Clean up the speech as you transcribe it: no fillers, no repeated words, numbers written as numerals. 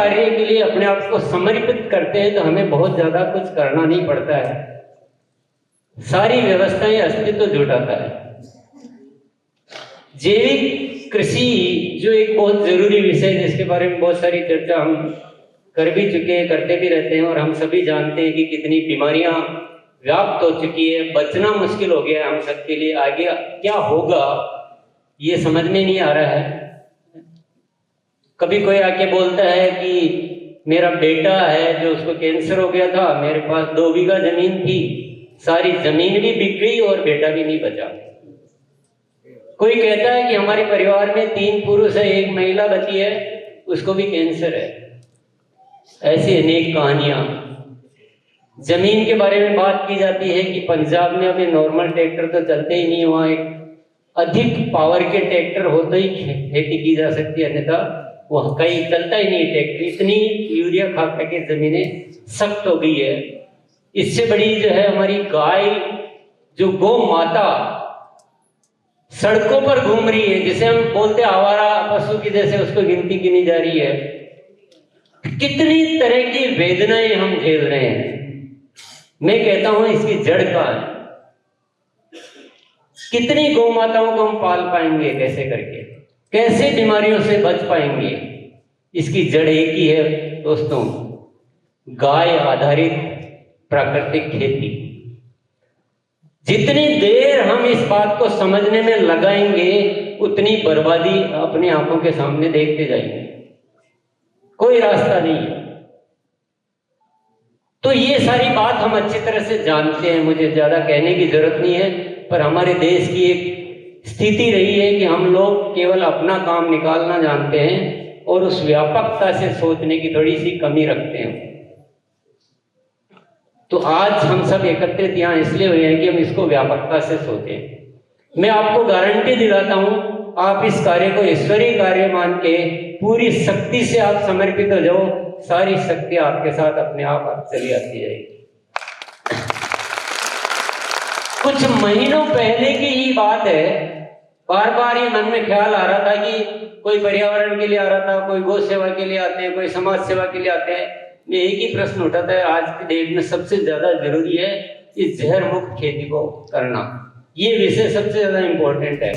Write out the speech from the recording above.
कार्य के लिए अपने आप को समर्पित करते हैं तो हमें बहुत ज़्यादा कुछ करना नहीं पड़ता है, सारी व्यवस्थाएं अस्तित्व जुटाता है। जैविक कृषि जो एक बहुत जरूरी विषय है, जिसके बारे में बहुत सारी चर्चा हम कर भी चुके हैं, करते भी रहते हैं, और हम सभी जानते हैं कि कितनी बीमारियां व्याप्त हो चुकी है, बचना मुश्किल हो गया है हम सबके लिए। आगे क्या होगा ये समझ में नहीं आ रहा है। कभी कोई आके बोलता है कि मेरा बेटा है जो उसको कैंसर हो गया था, मेरे पास 2 बीघा जमीन थी, सारी जमीन भी बिक गई और बेटा भी नहीं बचा। कोई कहता है कि हमारे परिवार में 3 पुरुष है, 1 महिला बची है, उसको भी कैंसर है। ऐसी अनेक कहानियां। जमीन के बारे में बात की जाती है कि पंजाब में अभी नॉर्मल ट्रैक्टर तो चलते ही नहीं, वहाँ एक अधिक पावर के ट्रैक्टर होते ही खेती की जा सकती है, अन्यथा वह कहीं चलता ही नहीं ट्रैक्टर। इतनी यूरिया खा खा के जमीनें सख्त हो गई है। इससे बड़ी जो है हमारी गाय, जो गौ माता सड़कों पर घूम रही है, जिसे हम बोलते आवारा पशु की जैसे उसको गिनती गिनी जा रही है। कितनी तरह की वेदनाएं हम झेल रहे हैं। मैं कहता हूं इसकी जड़ का है। कितनी गौ माताओं को हम पाल पाएंगे, कैसे करके, कैसे बीमारियों से बच पाएंगे? इसकी जड़ एक ही है दोस्तों, गाय आधारित प्राकृतिक खेती। जितनी देर हम इस बात को समझने में लगाएंगे, उतनी बर्बादी अपनी आंखों के सामने देखते जाएंगे। कोई रास्ता नहीं है। तो ये सारी बात हम अच्छी तरह से जानते हैं, मुझे ज्यादा कहने की जरूरत नहीं है। पर हमारे देश की एक स्थिति रही है कि हम लोग केवल अपना काम निकालना जानते हैं और उस व्यापकता से सोचने की थोड़ी सी कमी रखते हैं। तो आज हम सब एकत्रित यहाँ इसलिए हुए हैं कि हम इसको व्यापकता से सोचें। मैं आपको गारंटी दिलाता हूं, आप इस कार्य को ईश्वरीय कार्य मान के पूरी शक्ति से आप समर्पित हो जाओ, सारी शक्ति आपके साथ अपने आप चली आती जाएगी। कुछ महीनों पहले की ही बात है, बार बार ये मन में ख्याल आ रहा था कि कोई पर्यावरण के लिए आ रहा था, कोई गौ सेवा के लिए आते हैं, कोई समाज सेवा के लिए आते हैं। मैं एक ही प्रश्न उठाता है, आज की डेट में सबसे ज्यादा जरूरी है इस जहर मुक्त खेती को करना। ये विषय सबसे ज्यादा इंपॉर्टेंट है।